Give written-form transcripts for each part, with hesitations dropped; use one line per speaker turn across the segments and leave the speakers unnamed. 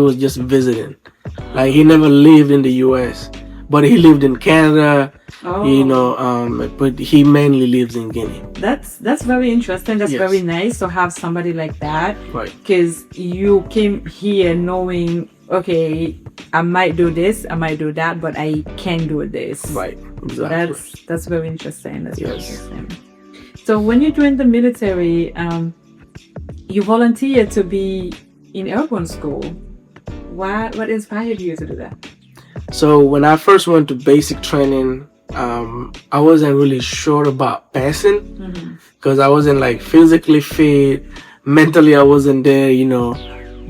was just visiting. Like he never lived in the U.S., but he lived in Canada. But he mainly lives in Guinea.
That's very interesting. That's very nice to have somebody like that.
Right.
Because you came here knowing, okay, I might do this, I might do that, but I can do this.
Right. Exactly.
That's very interesting. That's very interesting. So when you joined the military, you volunteered to be in Airborne school. What inspired you to do that?
So when I first went to basic training, I wasn't really sure about passing because I wasn't like physically fit, mentally I wasn't there,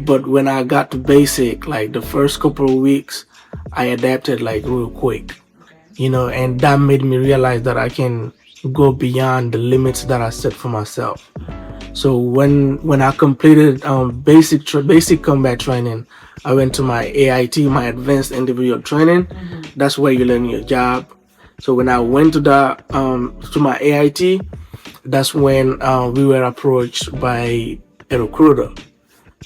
But when I got to basic, like the first couple of weeks, I adapted like real quick, and that made me realize that I can go beyond the limits that I set for myself. So when I completed basic combat training, I went to my AIT, my advanced individual training. That's where you learn your job. So when I went to my AIT, that's when we were approached by a recruiter.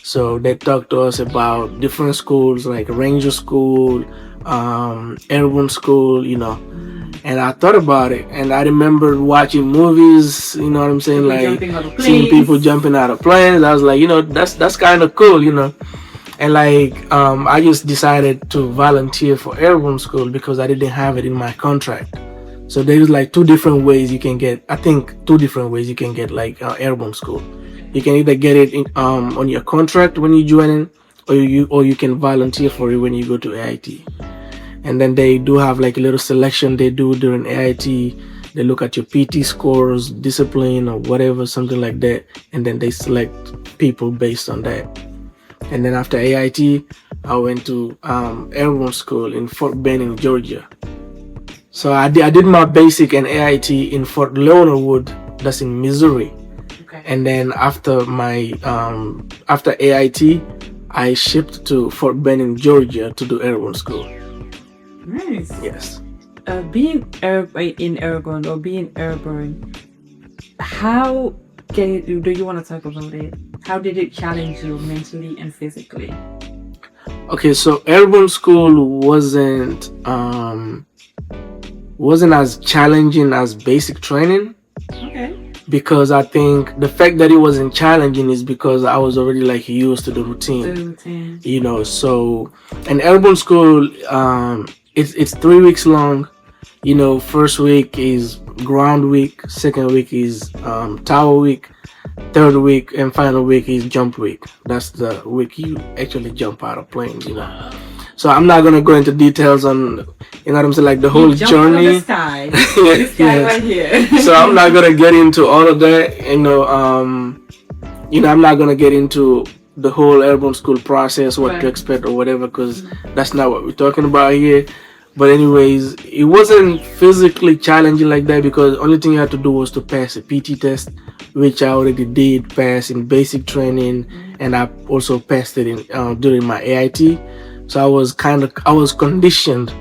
So they talked to us about different schools like Ranger School, Airborne School, And I thought about it, and I remember watching movies, you know what I'm saying, like seeing people jumping out of planes. I was like, that's kind of cool, And like, I just decided to volunteer for Airborne School because I didn't have it in my contract. So there's like two different ways you can get like Airborne School. You can either get it on your contract when you join in, or you can volunteer for it when you go to AIT. And then they do have like a little selection they do during AIT. They look at your PT scores, discipline, or whatever, something like that, and then they select people based on that. And then after AIT, I went to Airborne School in Fort Benning, Georgia. So I did my basic and AIT in Fort Leonard Wood, that's in Missouri.
Okay.
And then after after AIT, I shipped to Fort Benning, Georgia to do Airborne School.
Nice.
Yes.
Being in Airborne or being Airborne, how do you want to talk about it? How did it challenge you mentally and physically?
Okay, so Airborne School wasn't as challenging as basic training.
Okay.
Because I think the fact that it wasn't challenging is because I was already like used to the routine. So in Airborne School, it's 3 weeks long. First week is ground week, second week is tower week, third week and final week is jump week. That's the week you actually jump out of planes, So I'm not gonna go into details on, what I'm saying, like the whole journey.
Out of the sky. This guy right here.
So I'm not gonna get into all of that. I'm not gonna get into the whole Airborne School process, what to expect or whatever, because that's not what we're talking about here. But anyways, it wasn't physically challenging like that because the only thing you had to do was to pass a PT test, which I already did pass in basic training, and I also passed it in during my AIT. So I was conditioned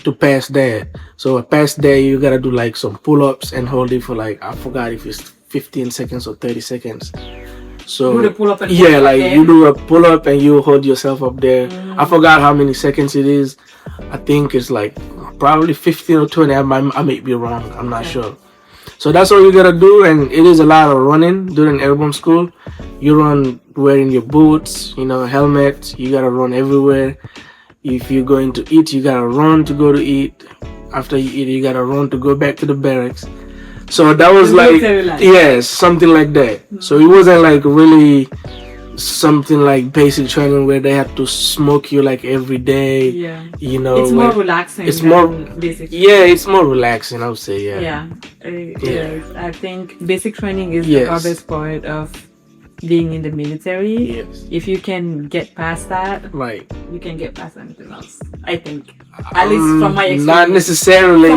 to pass that. So I passed that, you gotta do like some pull-ups and hold it for like, I forgot if it's 15 seconds or 30 seconds. So
do the pull-up and
you do a pull-up and you hold yourself up there. I forgot how many seconds it is. I think it's like probably 15 or 20. I may be wrong. I'm not sure. So that's all you gotta do, and it is a lot of running during Airborne School. You run wearing your boots, helmet. You gotta run everywhere. If you're going to eat, you gotta run to go to eat. After you eat, you gotta run to go back to the barracks. So that was like, yes, something like that. So it wasn't like really something like basic training where they have to smoke you like every day.
Yeah. It's more relaxing.
It's more basic. Yeah, it's more relaxing, I would say. Yeah.
Yes. I think basic training is the hardest part of being in the military.
Yes.
If you can get past that,
right,
you can get past anything else, I think. At least from my experience.
Not necessarily.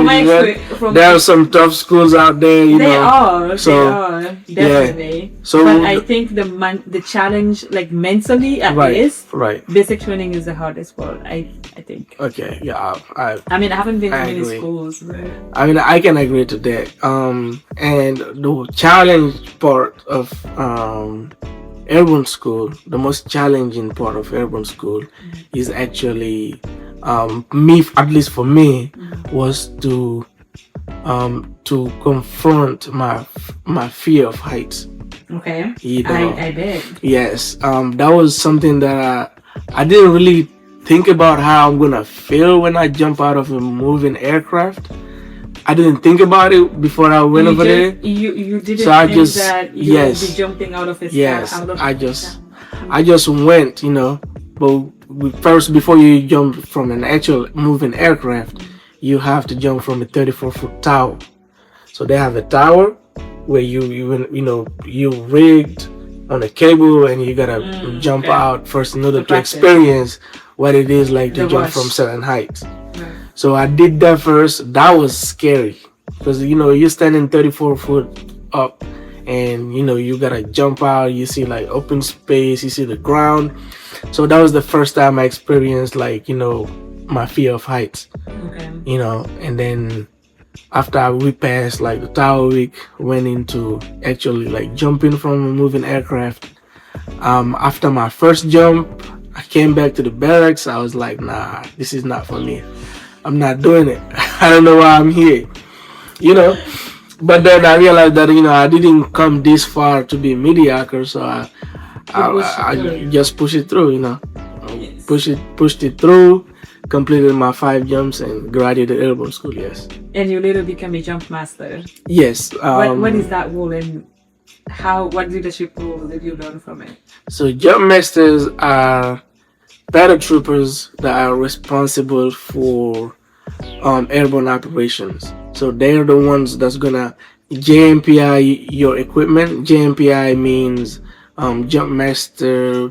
There are some tough schools out there,
They are, definitely.
So,
but I think the challenge, like mentally at least, basic training is the hardest part, I think.
Okay, yeah. I
haven't been to many schools, but
I can agree to that. And the challenge part of Airborne school, the most challenging part of Airborne school is actually me, at least for me, was to confront my fear of heights.
Okay.
You know,
I bet.
yes, that was something that I didn't really think about how I'm gonna feel when I jump out of a moving aircraft. I didn't think about it before I went over there.
You didn't
So I
think
just
that you would be jumping out of a
yes,
out of
I just went, you know. But first, before you jump from an actual moving aircraft, you have to jump from a 34-foot tower. So they have a tower where you rigged on a cable and you gotta jump out first in order to experience what it is like to jump from certain heights. So I did that first. That was scary because you're standing 34 foot up and you gotta jump out. You see like open space, you see the ground. So that was the first time I experienced like my fear of heights.
Okay.
And then after we passed like the tower, we went into actually like jumping from a moving aircraft. After my first jump, I came back to the barracks. I was like, nah, this is not for me. I'm not doing it. I don't know why I'm here, But then I realized that I didn't come this far to be mediocre, so I just pushed it through,
Yes.
pushed it through, completed my 5 jumps, and graduated Airborne school. Yes.
And you later became a jump master.
Yes.
What is that role, and what leadership role did you learn from it?
So jump masters are paratroopers that are responsible for airborne operations. So they're the ones that's gonna JMPI your equipment. JMPI means jump master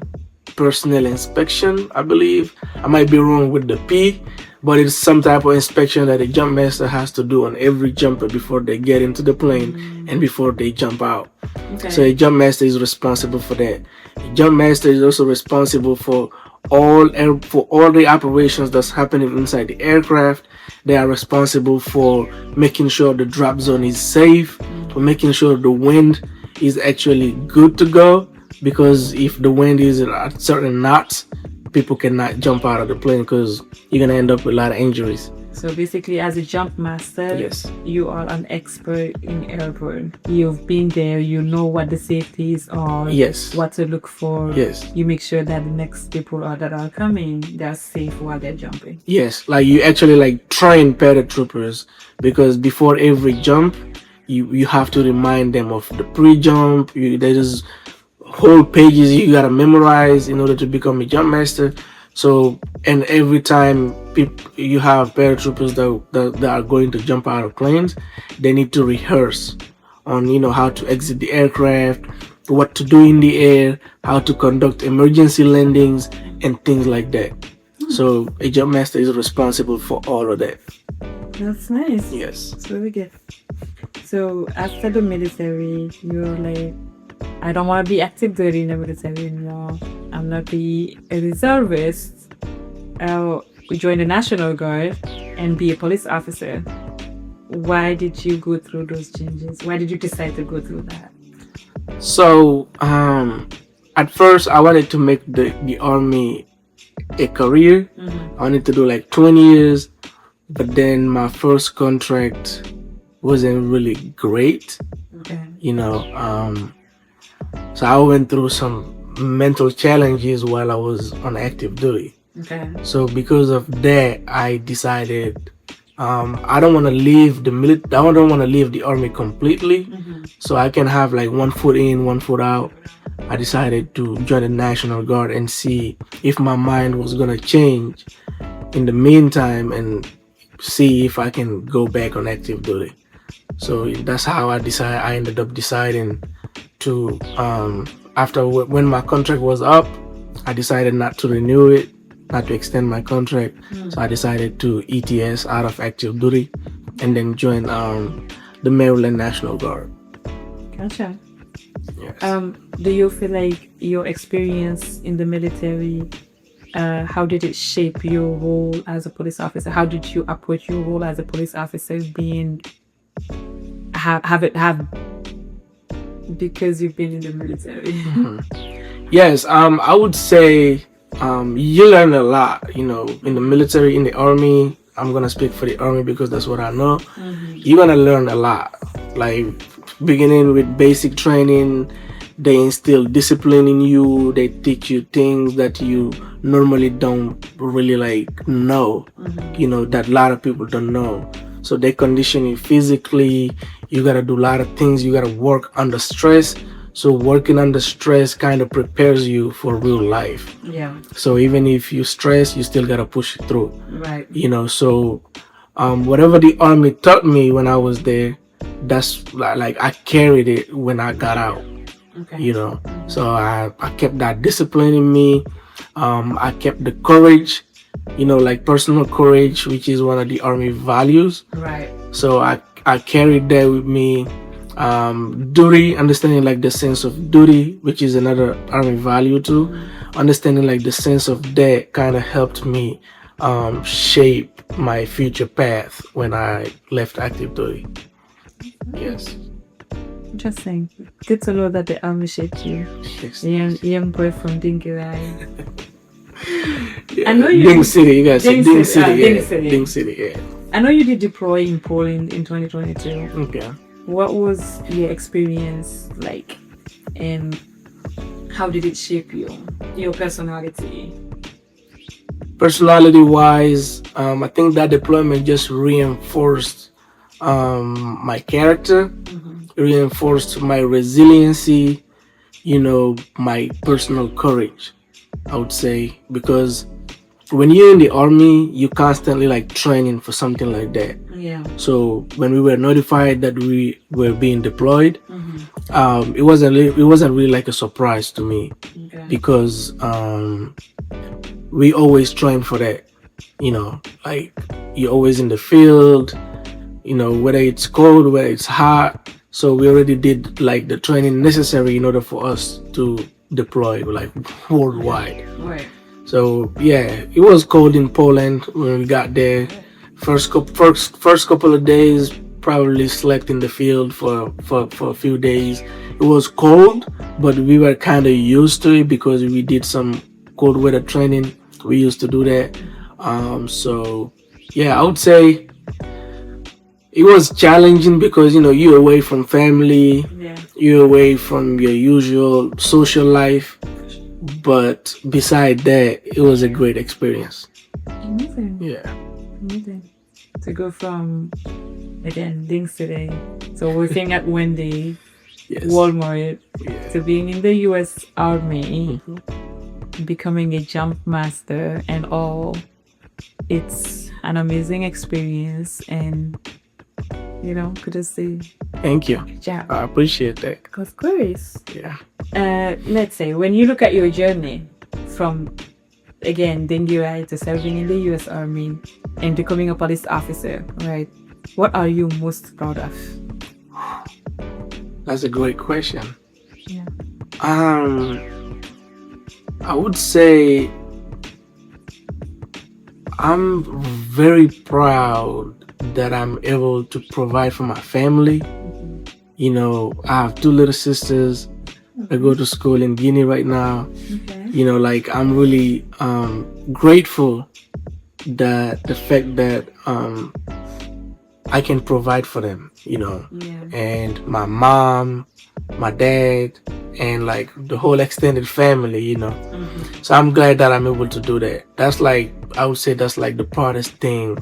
personnel inspection, I believe. I might be wrong with the P, but it's some type of inspection that a jump master has to do on every jumper before they get into the plane and before they jump out. Okay. So a jump master is responsible for that. A jump master is also responsible for all the operations that's happening inside the aircraft. They are responsible for making sure the drop zone is safe, for making sure the wind is actually good to go, because if the wind is at certain knots, people cannot jump out of the plane because you're gonna end up with a lot of injuries.
So basically, as a jump master,
yes,
you are an expert in airborne. You've been there, you know what the safeties are,
yes,
what to look for.
Yes.
You make sure that the next people that are coming, they're safe while they're jumping.
Yes, like you actually like train paratroopers, because before every jump, you have to remind them of the pre-jump. There's whole pages you gotta memorize in order to become a jump master. So, and every time you have paratroopers that are going to jump out of planes, they need to rehearse on how to exit the aircraft, what to do in the air, how to conduct emergency landings, and things like that. So a jump master is responsible for all of that.
That's nice.
Yes.
It's really good. So after the military, you're like, I don't want to be active duty in the military anymore. I'm not be a reservist. We join the National Guard and be a police officer. Why did you go through those changes? Why did you decide to go through that?
So, at first I wanted to make the army a career. I wanted to do like 20 years, but then my first contract wasn't really great.
Okay.
So I went through some mental challenges while I was on active duty.
Okay.
So because of that, I decided I don't want to leave the military. I don't want to leave the army completely. So I can have like one foot in, one foot out. I decided to join the National Guard and see if my mind was gonna change in the meantime, and see if I can go back on active duty. So that's how I ended up deciding to when my contract was up, I decided not to renew it, not to extend my contract. So I decided to ETS out of active duty and then join the Maryland National Guard.
Gotcha.
Yes.
Do you feel like your experience in the military, how did it shape your role as a police officer? How did you approach your role as a police officer, because you've been in the military?
Yes, I would say you learn a lot, you know, in the military, in the army. I'm gonna speak for the army because that's what I know. You're gonna learn a lot. Like beginning with basic training, they instill discipline in you, they teach you things that you normally don't really like know, you know, that a lot of people don't know. So they condition you physically, you gotta do a lot of things, you gotta work under stress. So working under stress kind of prepares you for real life.
Yeah.
So even if you stress, you still gotta push it through.
Right.
You know, so whatever the army taught me when I was there, that's like I carried it when I got out.
Okay.
You know, so I kept that discipline in me. I kept the courage, you know, like personal courage, which is one of the army values.
Right.
So I carried that with me. Duty, understanding like the sense of duty, which is another army value too. Understanding like the sense of that kind of helped me shape my future path when I left active duty. Yes.
Interesting. Good to know that the army shaped you.
Yes.
Young boy from Dinkirai.
Yeah.
I know you.
Ding City, you guys say
Ding
Ding
City,
City,
Ding
yeah.
City.
Ding City, yeah.
I know you did deploy in Poland in 2022.
Okay.
What was your experience like, and how did it shape you, your personality?
Personality wise, I think that deployment just reinforced my character, reinforced my resiliency, you know, my personal courage, I would say, because when you're in the army, you constantly like training for something like that.
Yeah.
So when we were notified that we were being deployed, it wasn't really like a surprise to me, because we always train for that. You know, like you're always in the field. You know, whether it's cold, whether it's hot. So we already did like the training necessary in order for us to deploy like worldwide.
Right.
So yeah, it was cold in Poland when we got there. First couple of days, probably slept in the field for a few days. It was cold, but we were kind of used to it because we did some cold weather training. We used to do that. So yeah, I would say it was challenging because, you know, you're away from family, you're away from your usual social life. But beside that, it was a great experience.
Amazing.
Yeah.
Amazing. To go from, again, Ding City, so working at Wendy,
Yes.
Walmart,
Yeah.
to being in the US Army, becoming a jump master and all. It's an amazing experience, and, you know, could I say,
Thank you.
good job.
I appreciate that.
Of course.
Yeah.
Let's say when you look at your journey from, again, Dingirai to serving in the US Army and becoming a police officer, right? What are you most proud of?
That's a great question.
Yeah.
I would say I'm very proud that I'm able to provide for my family. You know, I have 2 little sisters that go to school in Guinea right now.
Okay.
You know, like I'm really grateful that the fact that I can provide for them, you know, and my mom, my dad, and like the whole extended family, you know. So I'm glad that I'm able to do that. That's like, I would say that's like the proudest thing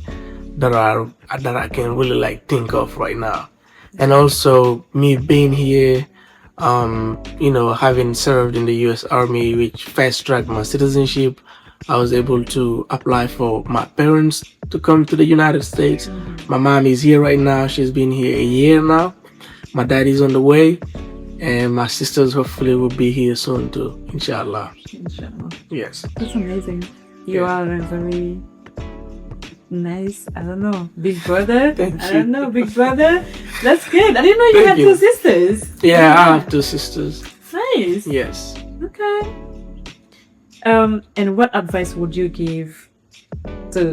that I can really like think of right now. And also me being here, you know, having served in the US Army, which fast-tracked my citizenship. I was able to apply for my parents to come to the United States. My mom is here right now. She's been here a year now. My dad is on the way. And my sisters hopefully will be here soon too, inshallah.
Inshallah.
Yes.
That's amazing. You are a very nice, I don't know, big brother.
Thank
I
you.
don't know, big brother. That's good. I didn't know you
Thank
had
you.
2 sisters.
Yeah, I have 2 sisters.
Nice.
Yes.
Okay. And what advice would you give to